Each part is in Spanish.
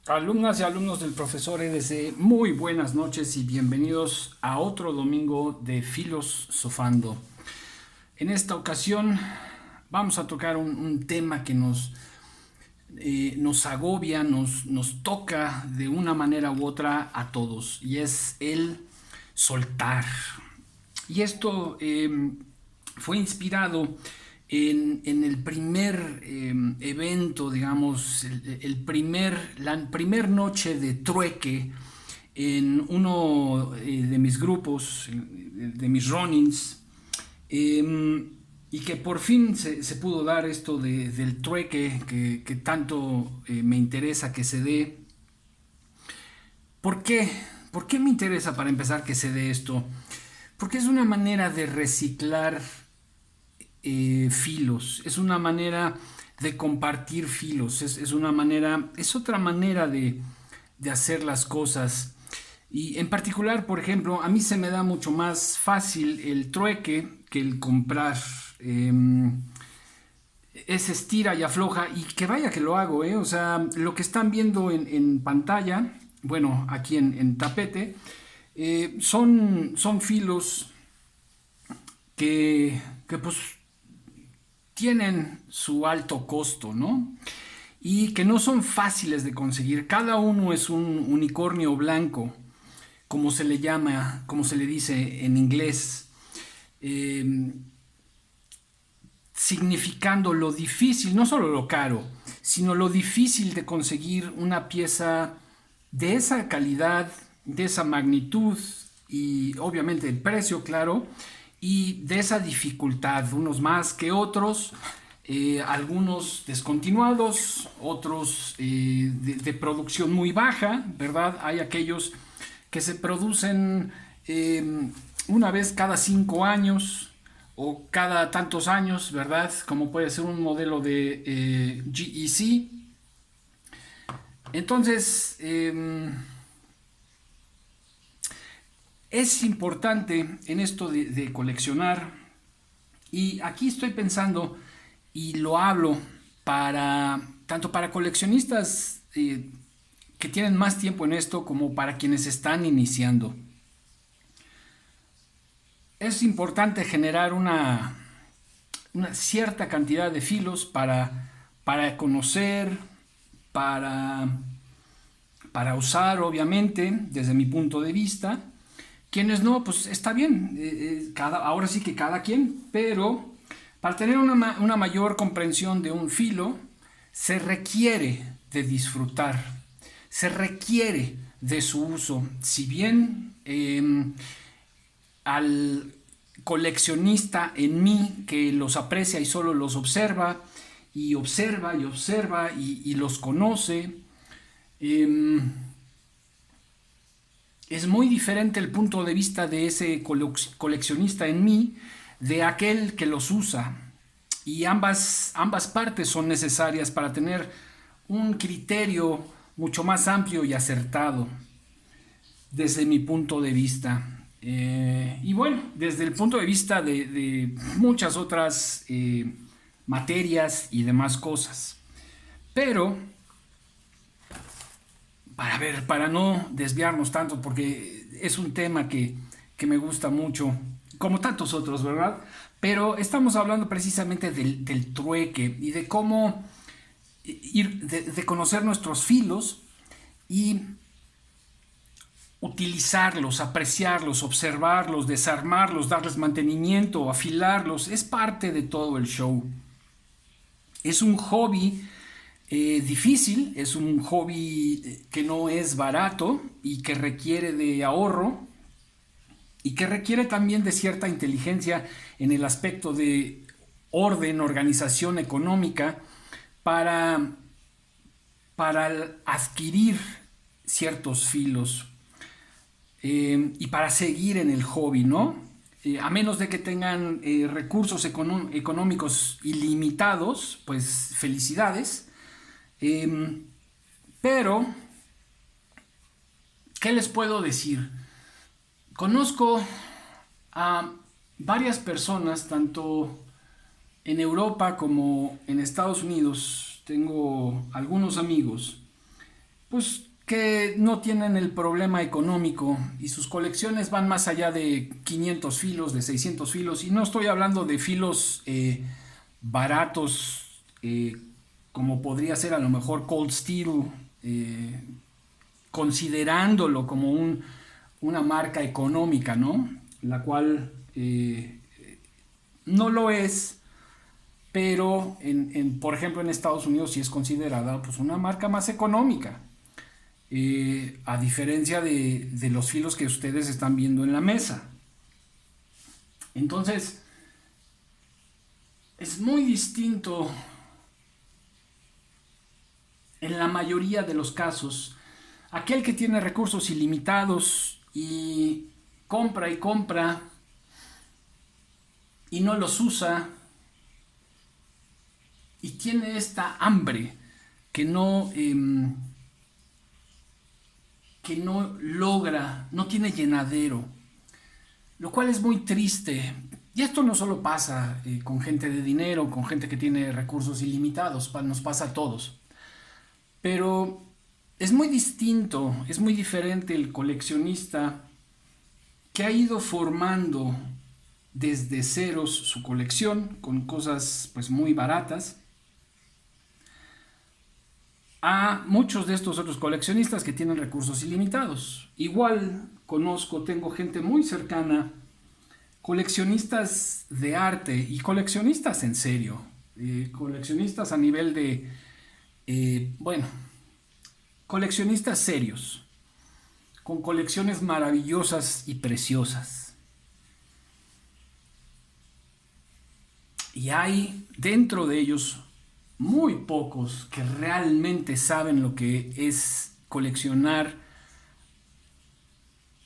Alumnas y alumnos del profesor EDC, muy buenas noches y bienvenidos a otro domingo de Filosofando. En esta ocasión vamos a tocar un tema que nos agobia, nos toca de una manera u otra a todos, y es el soltar. Y esto fue inspirado en el primer evento, digamos, la primer noche de trueque en uno de mis grupos, de mis runnings, y que por fin se pudo dar esto del trueque que tanto me interesa que se dé. ¿Por qué? ¿Por qué me interesa para empezar que se dé esto? Porque es una manera de reciclar filos, es una manera de compartir filos, es otra manera de hacer las cosas. Y en particular, por ejemplo, a mí se me da mucho más fácil el trueque que el comprar. Es estira y afloja, y que vaya que lo hago, ¿eh? O sea, lo que están viendo en pantalla, bueno, aquí en tapete, son filos que pues tienen su alto costo, ¿no? Y que no son fáciles de conseguir. Cada uno es un unicornio blanco, como se le llama, como se le dice en inglés, eh, significando lo difícil, no solo lo caro, sino lo difícil de conseguir una pieza de esa calidad, de esa magnitud y obviamente el precio, claro, y de esa dificultad, unos más que otros, algunos descontinuados, otros de producción muy baja, ¿verdad? Hay aquellos que se producen una vez cada 5 años o cada tantos años, ¿verdad? Como puede ser un modelo de GEC. Entonces, es importante en esto de coleccionar, y aquí estoy pensando y lo hablo para tanto para coleccionistas que tienen más tiempo en esto como para quienes están iniciando. Es importante generar una cierta cantidad de filos para conocer, para, para usar, obviamente, desde mi punto de vista. Quienes no, pues está bien, ahora sí que cada quien, pero para tener una mayor comprensión de un filo, se requiere de disfrutar, se requiere de su uso. Si bien al coleccionista en mí que los aprecia y solo los observa, y observa y observa y los conoce, eh, es muy diferente el punto de vista de ese coleccionista en mí de aquel que los usa. Y ambas partes son necesarias para tener un criterio mucho más amplio y acertado desde mi punto de vista. Y bueno, desde el punto de vista de muchas otras materias y demás cosas. Pero para no desviarnos tanto, porque es un tema que me gusta mucho, como tantos otros, ¿verdad? Pero estamos hablando precisamente del trueque y de cómo de conocer nuestros filos y utilizarlos, apreciarlos, observarlos, desarmarlos, darles mantenimiento, afilarlos. Es parte de todo el show. Es un hobby difícil, es un hobby que no es barato y que requiere de ahorro y que requiere también de cierta inteligencia en el aspecto de orden, organización económica para, para adquirir ciertos filos y para seguir en el hobby, ¿no? A menos de que tengan recursos económicos ilimitados, pues felicidades. Eh, pero, ¿qué les puedo decir? Conozco a varias personas, tanto en Europa como en Estados Unidos. Tengo algunos amigos pues que no tienen el problema económico y sus colecciones van más allá de 500 filos, de 600 filos, y no estoy hablando de filos baratos, como podría ser a lo mejor Cold Steel, eh, considerándolo como una marca económica, ¿no? La cual no lo es, pero por ejemplo en Estados Unidos sí es considerada pues, una marca más económica, a diferencia de los filos que ustedes están viendo en la mesa. Entonces, es muy distinto en la mayoría de los casos. Aquel que tiene recursos ilimitados y compra y no los usa y tiene esta hambre que no logra, no tiene llenadero, lo cual es muy triste. Y esto no solo pasa con gente de dinero, con gente que tiene recursos ilimitados, nos pasa a todos. Pero es muy distinto, es muy diferente el coleccionista que ha ido formando desde ceros su colección con cosas pues muy baratas, a muchos de estos otros coleccionistas que tienen recursos ilimitados. Igual tengo gente muy cercana, coleccionistas de arte y coleccionistas en serio, coleccionistas a nivel de, bueno, coleccionistas serios, con colecciones maravillosas y preciosas. Y hay dentro de ellos muy pocos que realmente saben lo que es coleccionar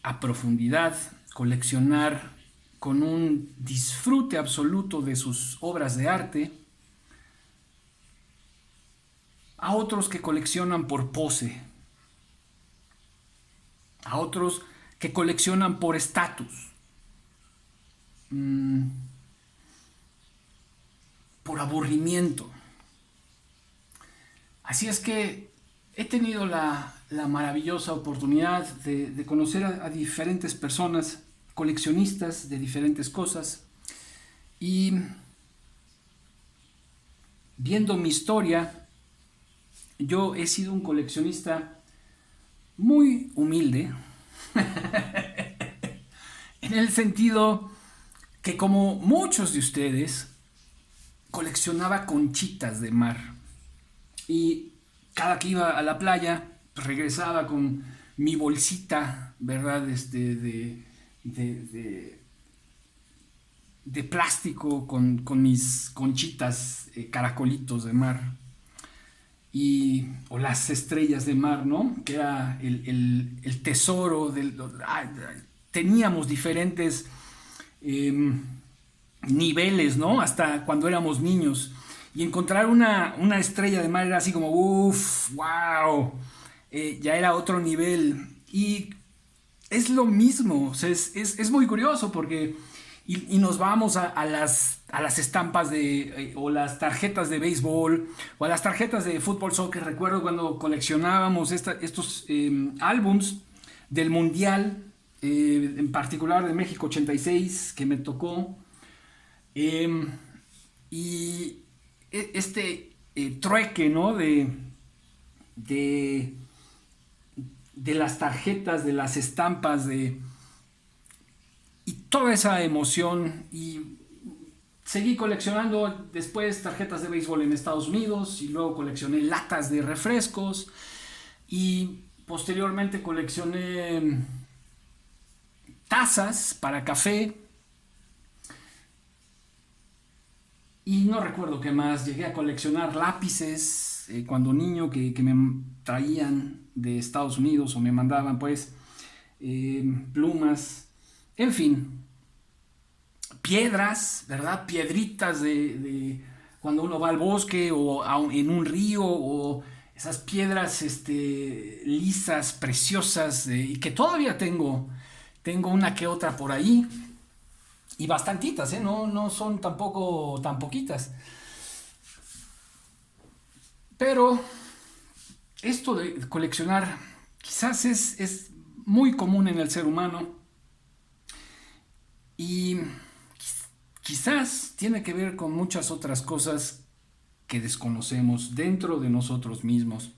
a profundidad, coleccionar con un disfrute absoluto de sus obras de arte, a otros que coleccionan por pose, a otros que coleccionan por estatus, por aburrimiento. Así es que he tenido la maravillosa oportunidad de conocer a diferentes personas, coleccionistas de diferentes cosas, y viendo mi historia, yo he sido un coleccionista muy humilde, en el sentido que como muchos de ustedes, coleccionaba conchitas de mar. Y cada que iba a la playa, regresaba con mi bolsita, ¿verdad? De plástico con mis conchitas, caracolitos de mar. O las estrellas de mar, ¿no? Que era el tesoro teníamos diferentes niveles, ¿no? Hasta cuando éramos niños. Y encontrar una estrella de mar era así como, uff, wow, ya era otro nivel. Y es lo mismo, o sea, es muy curioso porque y nos vamos a las estampas o las tarjetas de béisbol o a las tarjetas de fútbol, soccer. Recuerdo cuando coleccionábamos estos álbums del Mundial, en particular de México 86, que me tocó. Y trueque, ¿no? De las tarjetas, de las estampas, y toda esa emoción. Y seguí coleccionando después tarjetas de béisbol en Estados Unidos, y luego coleccioné latas de refrescos, y posteriormente coleccioné tazas para café. Y no recuerdo qué más. Llegué a coleccionar lápices cuando niño que me traían de Estados Unidos o me mandaban, pues, plumas. En fin, piedras, ¿verdad? Piedritas de cuando uno va al bosque o en un río, o esas piedras lisas, preciosas, y que todavía tengo una que otra por ahí. Y bastantitas, no son tampoco tan poquitas. Pero esto de coleccionar quizás es muy común en el ser humano y quizás tiene que ver con muchas otras cosas que desconocemos dentro de nosotros mismos.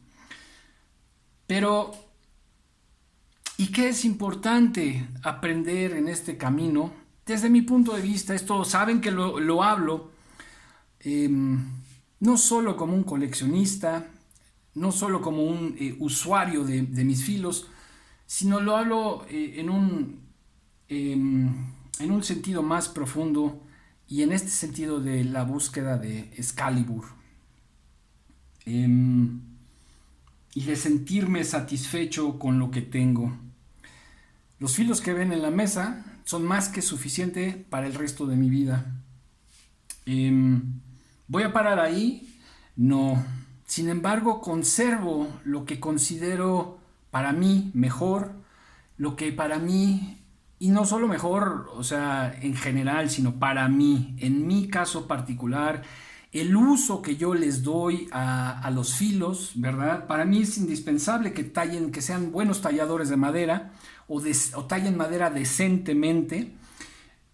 Pero, ¿y qué es importante aprender en este camino? Desde mi punto de vista, esto saben que lo hablo, eh, no solo como un coleccionista, no solo como un usuario de mis filos, sino lo hablo en un sentido más profundo y en este sentido de la búsqueda de Excalibur. Eh, y de sentirme satisfecho con lo que tengo. Los filos que ven en la mesa son más que suficiente para el resto de mi vida. ¿Voy a parar ahí? No. Sin embargo, conservo lo que considero para mí mejor, lo que para mí, y no solo mejor, o sea, en general, sino para mí, en mi caso particular, el uso que yo les doy a los filos, ¿verdad? Para mí es indispensable que sean buenos talladores de madera o tallen madera decentemente,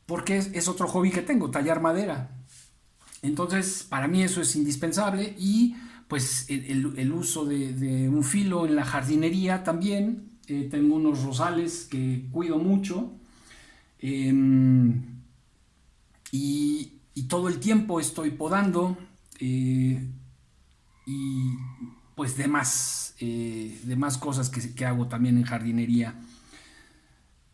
porque es otro hobby que tengo, tallar madera. Entonces, para mí eso es indispensable y pues el uso de un filo en la jardinería también. Tengo unos rosales que cuido mucho eh, y todo el tiempo estoy podando y pues demás cosas que hago también en jardinería.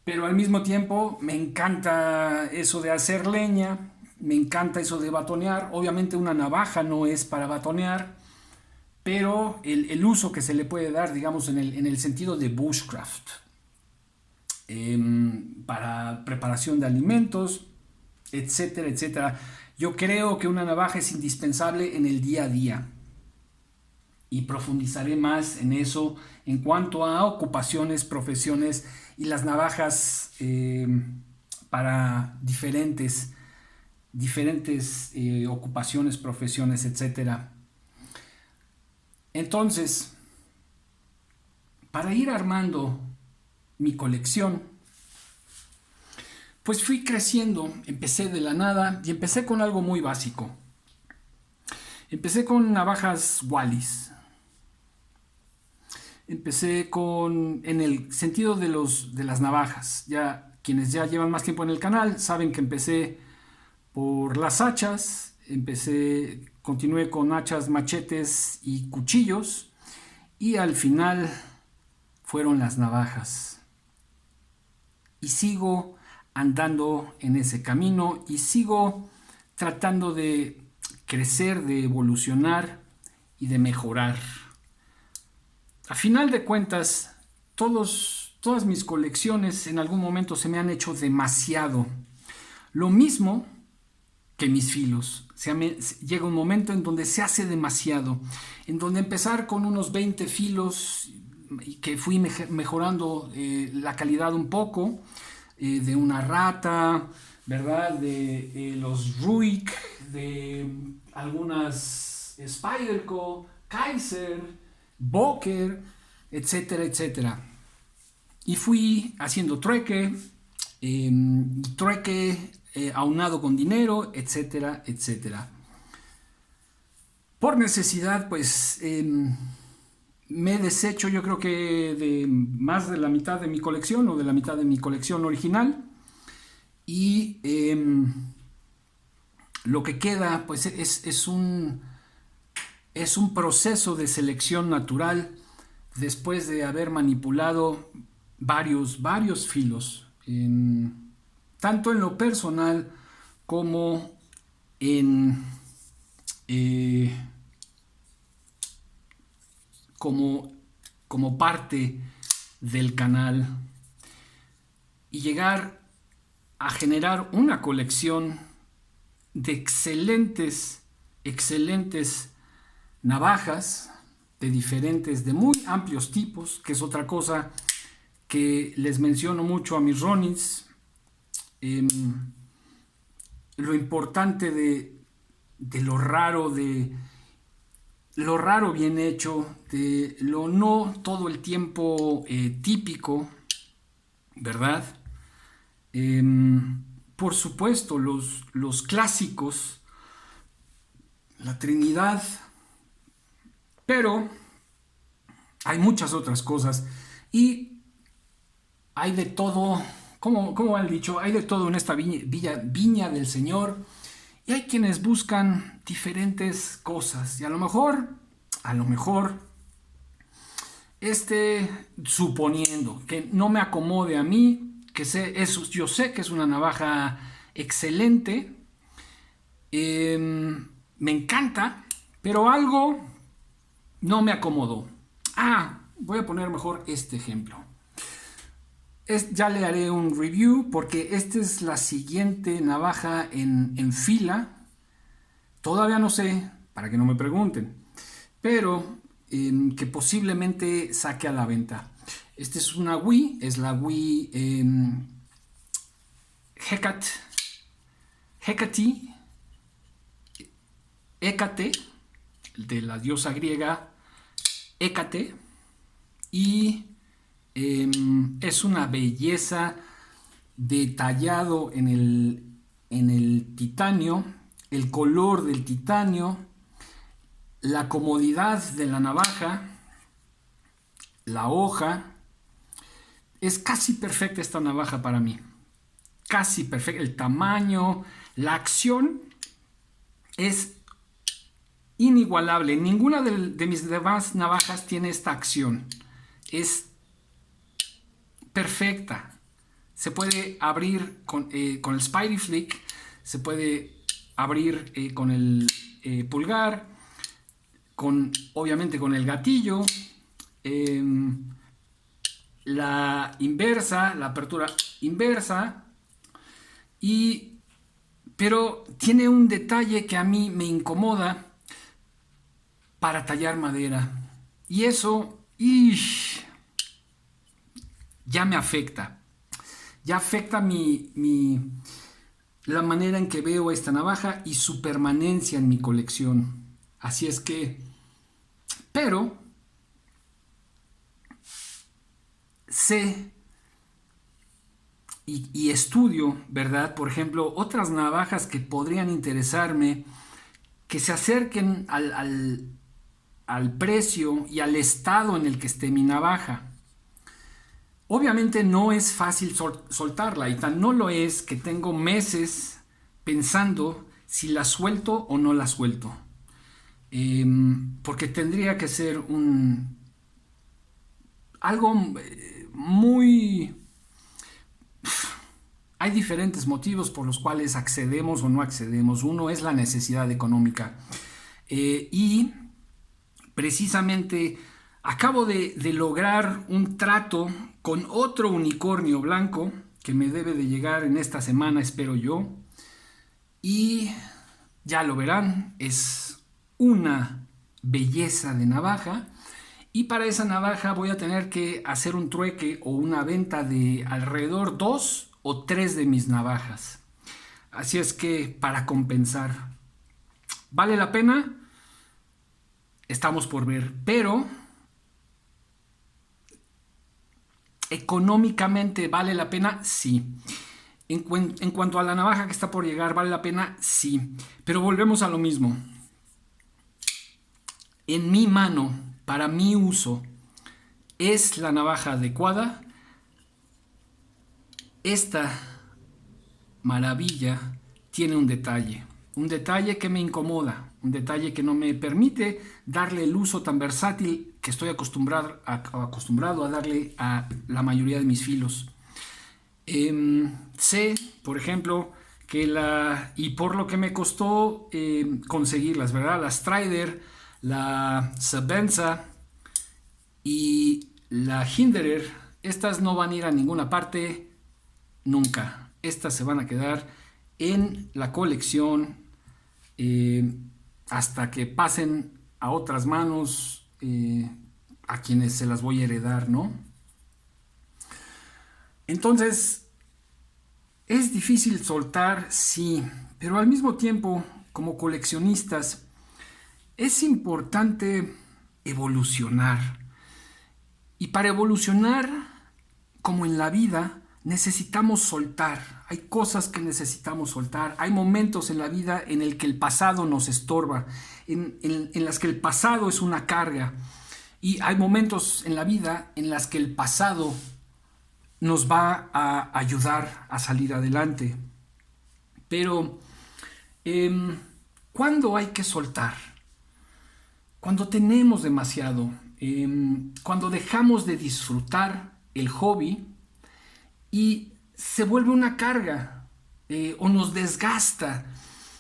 Pero al mismo tiempo me encanta eso de hacer leña, me encanta eso de batonear. Obviamente una navaja no es para batonear, pero el uso que se le puede dar, digamos, en el sentido de bushcraft, para preparación de alimentos, etcétera, etcétera. Yo creo que una navaja es indispensable en el día a día y profundizaré más en eso en cuanto a ocupaciones, profesiones y las navajas para diferentes ocupaciones, profesiones, etcétera. Entonces, para ir armando mi colección, pues fui creciendo, empecé de la nada y empecé con algo muy básico. Empecé con navajas Wallis. Empecé en el sentido de las navajas. Ya quienes ya llevan más tiempo en el canal saben que empecé por las hachas, continué con hachas, machetes y cuchillos y al final fueron las navajas. Y sigo andando en ese camino y sigo tratando de crecer, de evolucionar y de mejorar. A final de cuentas, todas mis colecciones en algún momento se me han hecho demasiado. Lo mismo que mis filos. Llega un momento en donde se hace demasiado, en donde empezar con unos 20 filos y que fui mejorando la calidad un poco, de una rata, ¿verdad? De los Ruik, de algunas Spyderco, Kaiser, Boker, etcétera, etcétera. Y fui haciendo trueque, aunado con dinero, etcétera, etcétera. Por necesidad, pues me he deshecho, yo creo que de más de la mitad de mi colección o de la mitad de mi colección original. Y lo que queda, pues es un proceso de selección natural después de haber manipulado varios filos, tanto en lo personal como en como parte del canal, y llegar a generar una colección de excelentes navajas de muy amplios tipos, que es otra cosa que les menciono mucho a mis Ronins. Lo importante de lo raro, de lo raro bien hecho, de lo no todo el tiempo típico, ¿verdad? Por supuesto, los clásicos, la Trinidad, pero hay muchas otras cosas y hay de todo, como han dicho, hay de todo en esta viña del Señor y hay quienes buscan diferentes cosas y a lo mejor, suponiendo que no me acomode a mí, yo sé que es una navaja excelente, me encanta, pero algo no me acomodó. Voy a poner mejor este ejemplo. Ya le haré un review porque esta es la siguiente navaja en fila. Todavía no sé, para que no me pregunten, pero que posiblemente saque a la venta. Esta es una Wii, es la Wii Hécate, de la diosa griega Hécate, y es una belleza detallado en el titanio, el color del titanio, la comodidad de la navaja, la hoja. Es casi perfecta esta navaja para mí. Casi perfecta. El tamaño, la acción es inigualable. Ninguna de mis demás navajas tiene esta acción. Es perfecta. Se puede abrir con el Spidey Flick. Se puede abrir con el pulgar. Obviamente con el gatillo. La inversa, la apertura inversa. Pero tiene un detalle que a mí me incomoda para tallar madera. Y eso ya me afecta. Ya afecta la manera en que veo esta navaja y su permanencia en mi colección. Así es que, pero sé y estudio, ¿verdad? Por ejemplo, otras navajas que podrían interesarme, que se acerquen al precio y al estado en el que esté mi navaja. Obviamente no es fácil soltarla y tan no lo es que tengo meses pensando si la suelto o no la suelto. Porque tendría que ser algo muy... Hay diferentes motivos por los cuales accedemos o no accedemos. Uno es la necesidad económica. Y precisamente acabo de lograr un trato con otro unicornio blanco que me debe de llegar en esta semana, espero yo. Y ya lo verán, es una belleza de navaja. Y para esa navaja voy a tener que hacer un trueque o una venta de alrededor 2 o 3 de mis navajas. Así es que para compensar, ¿vale la pena? Estamos por ver, pero económicamente vale la pena, sí. En cuanto a la navaja que está por llegar, ¿vale la pena? Sí. Pero volvemos a lo mismo. En mi mano, para mi uso, ¿es la navaja adecuada? Esta maravilla tiene un detalle que me incomoda, un detalle que no me permite darle el uso tan versátil que estoy acostumbrado a darle a la mayoría de mis filos. Sé, por ejemplo, y por lo que me costó conseguirlas, ¿verdad? La Strider, la Sabenza y la Hinderer, estas no van a ir a ninguna parte nunca. Estas se van a quedar en la colección hasta que pasen a otras manos, a quienes se las voy a heredar, ¿no? Entonces, es difícil soltar, sí, pero al mismo tiempo, como coleccionistas, Es importante evolucionar. Y para evolucionar, como en la vida, necesitamos soltar. Hay cosas que necesitamos soltar. Hay momentos en la vida en el que el pasado nos estorba, en las que el pasado es una carga. Y hay momentos en la vida en las que el pasado nos va a ayudar a salir adelante. Pero, ¿cuándo hay que soltar? Cuando tenemos demasiado, cuando dejamos de disfrutar el hobby y se vuelve una carga, o nos desgasta.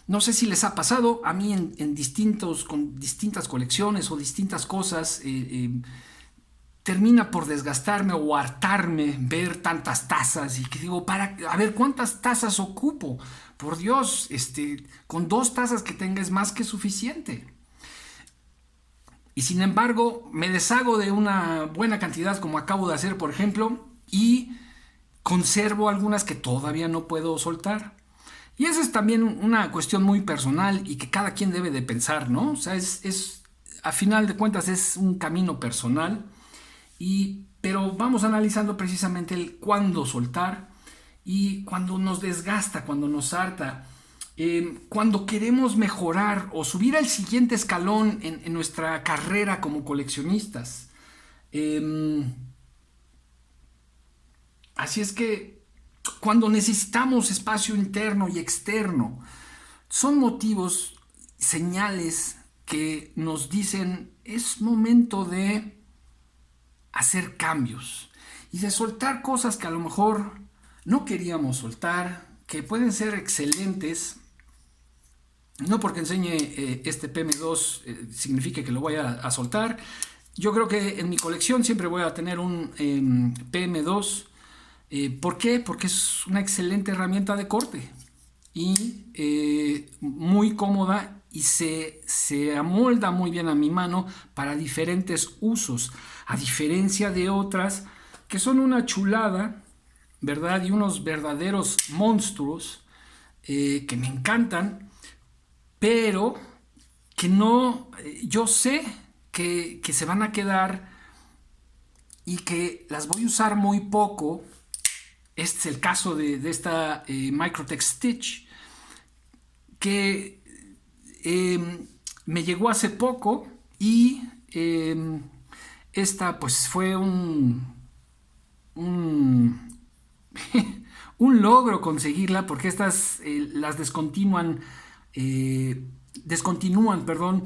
No sé si les ha pasado, a mí con distintas colecciones o distintas cosas, termina por desgastarme o hartarme ver tantas tazas y que digo, a ver, ¿cuántas tazas ocupo? Por Dios, con 2 tazas que tenga es más que suficiente. Y sin embargo, me deshago de una buena cantidad como acabo de hacer, por ejemplo, y conservo algunas que todavía no puedo soltar. Y esa es también una cuestión muy personal y que cada quien debe de pensar, ¿no? O sea, a final de cuentas es un camino personal, pero vamos analizando precisamente el cuándo soltar y cuando nos desgasta, cuando nos harta. Cuando queremos mejorar o subir al siguiente escalón en nuestra carrera como coleccionistas. Así es que cuando necesitamos espacio interno y externo, son motivos, señales que nos dicen es momento de hacer cambios y de soltar cosas que a lo mejor no queríamos soltar, que pueden ser excelentes. No porque enseñe este PM2 significa que lo voy a soltar. Yo creo que en mi colección siempre voy a tener un PM2. ¿Por qué? Porque es una excelente herramienta de corte y muy cómoda y se amolda muy bien a mi mano para diferentes usos, a diferencia de otras que son una chulada, ¿verdad? Y unos verdaderos monstruos que me encantan, pero que no, yo sé que se van a quedar y que las voy a usar muy poco. Este es el caso de esta Microtech Stitch, que me llegó hace poco y esta pues fue un, un logro conseguirla porque estas las descontinúan, perdón,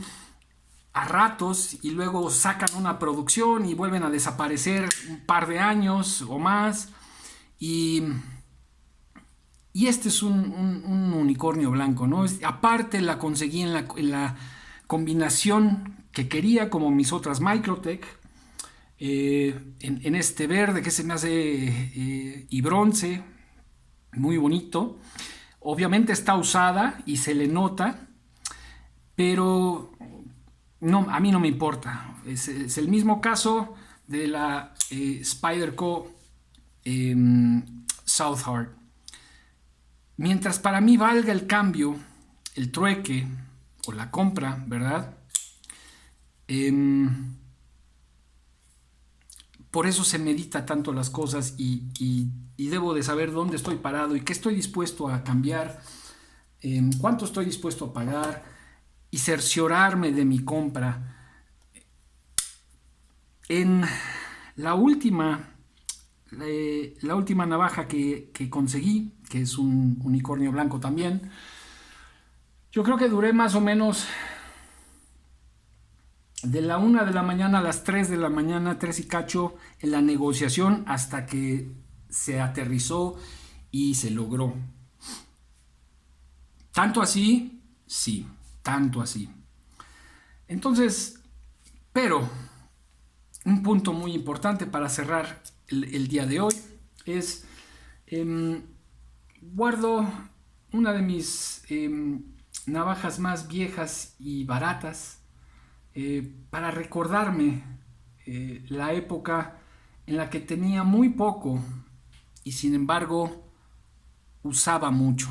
a ratos y luego sacan una producción y vuelven a desaparecer un par de años o más. Y este es un unicornio blanco, ¿no? Aparte la conseguí en la combinación que quería, como mis otras Microtech, en este verde que se me hace y bronce, muy bonito. Obviamente está usada y se le nota, pero no, a mí no me importa. Es el mismo caso de la Spyderco South Heart. Mientras para mí valga el cambio, el trueque o la compra, ¿verdad? Por eso se medita tanto las cosas y debo de saber dónde estoy parado y qué estoy dispuesto a cambiar, cuánto estoy dispuesto a pagar y cerciorarme de mi compra. En la última navaja que conseguí, que es un unicornio blanco también, yo creo que duré más o menos de la 1 de la mañana a las 3 de la mañana, 3 y cacho, en la negociación hasta que se aterrizó y se logró. ¿Tanto así? Sí, tanto así. Entonces, pero un punto muy importante para cerrar el día de hoy es guardo una de mis navajas más viejas y baratas para recordarme la época en la que tenía muy poco y sin embargo usaba mucho.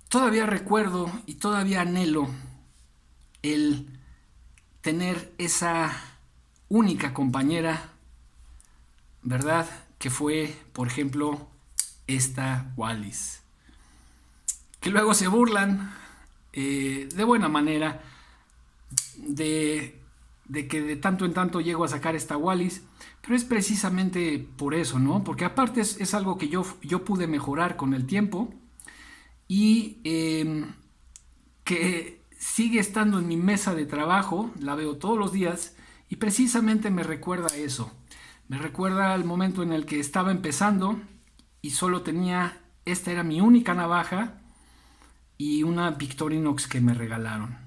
Todavía recuerdo y todavía anhelo el tener esa única compañera, ¿verdad? Que fue, por ejemplo, esta Wallis. Que luego se burlan de buena manera de que de tanto en tanto llego a sacar esta Wallis, pero es precisamente por eso, ¿no? Porque aparte es algo que yo pude mejorar con el tiempo y que sigue estando en mi mesa de trabajo, la veo todos los días y precisamente me recuerda a eso. Me recuerda al momento en el que estaba empezando y solo tenía, esta era mi única navaja y una Victorinox que me regalaron.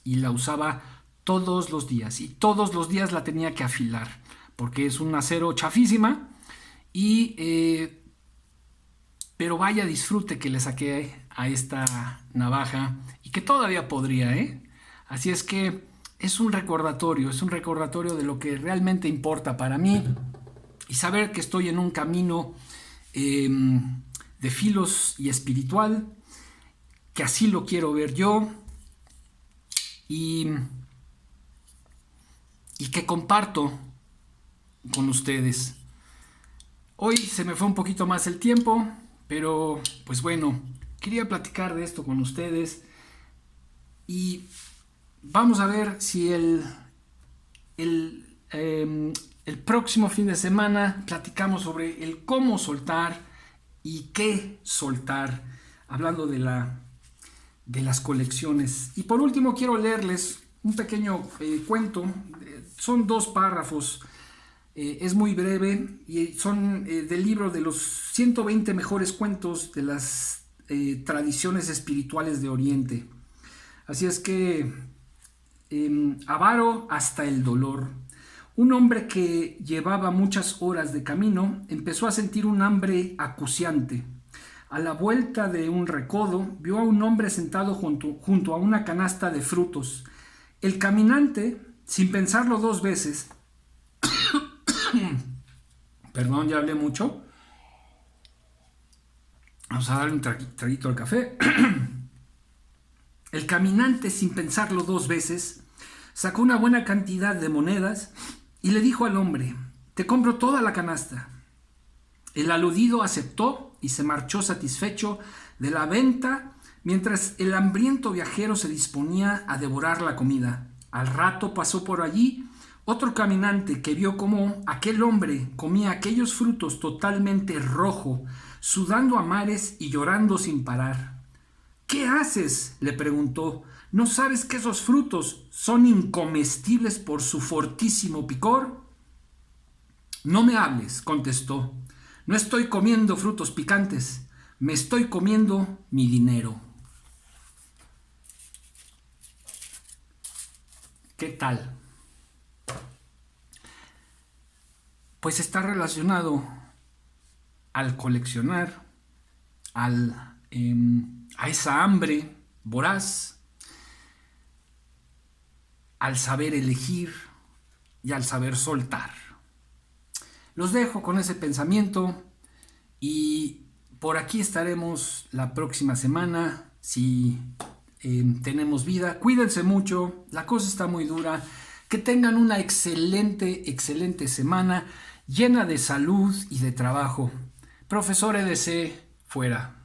Y la usaba todos los días y todos los días la tenía que afilar porque es un acero chafísima y pero vaya disfrute que le saqué a esta navaja y que todavía podría, así es que es un recordatorio de lo que realmente importa para mí y saber que estoy en un camino de filos y espiritual, que así lo quiero ver yo y que comparto con ustedes. Hoy se me fue un poquito más el tiempo, pero pues bueno, quería platicar de esto con ustedes y vamos a ver si el próximo fin de semana platicamos sobre el cómo soltar y qué soltar, hablando de las colecciones. Y por último quiero leerles un pequeño cuento, son 2 párrafos, es muy breve y son del libro de los 120 mejores cuentos de las tradiciones espirituales de Oriente. Así es que avaro hasta el dolor. Un hombre que llevaba muchas horas de camino empezó a sentir un hambre acuciante. A la vuelta de un recodo vio a un hombre sentado junto a una canasta de frutos. El caminante, sin pensarlo 2 veces, perdón, ya hablé mucho. Vamos a darle un traguito al café. El caminante, sin pensarlo 2 veces, sacó una buena cantidad de monedas y le dijo al hombre: te compro toda la canasta. El aludido aceptó y se marchó satisfecho de la venta mientras el hambriento viajero se disponía a devorar la comida. Al rato pasó por allí otro caminante que vio cómo aquel hombre comía aquellos frutos totalmente rojo, sudando a mares y llorando sin parar. ¿Qué haces?, le preguntó. ¿No sabes que esos frutos son incomestibles por su fortísimo picor? No me hables, contestó. No estoy comiendo frutos picantes, me estoy comiendo mi dinero. ¿Qué tal? Pues está relacionado al coleccionar, a esa hambre voraz, al saber elegir y al saber soltar. Los dejo con ese pensamiento y por aquí estaremos la próxima semana si tenemos vida. Cuídense mucho, la cosa está muy dura. Que tengan una excelente semana llena de salud y de trabajo. Profesor EDC, fuera.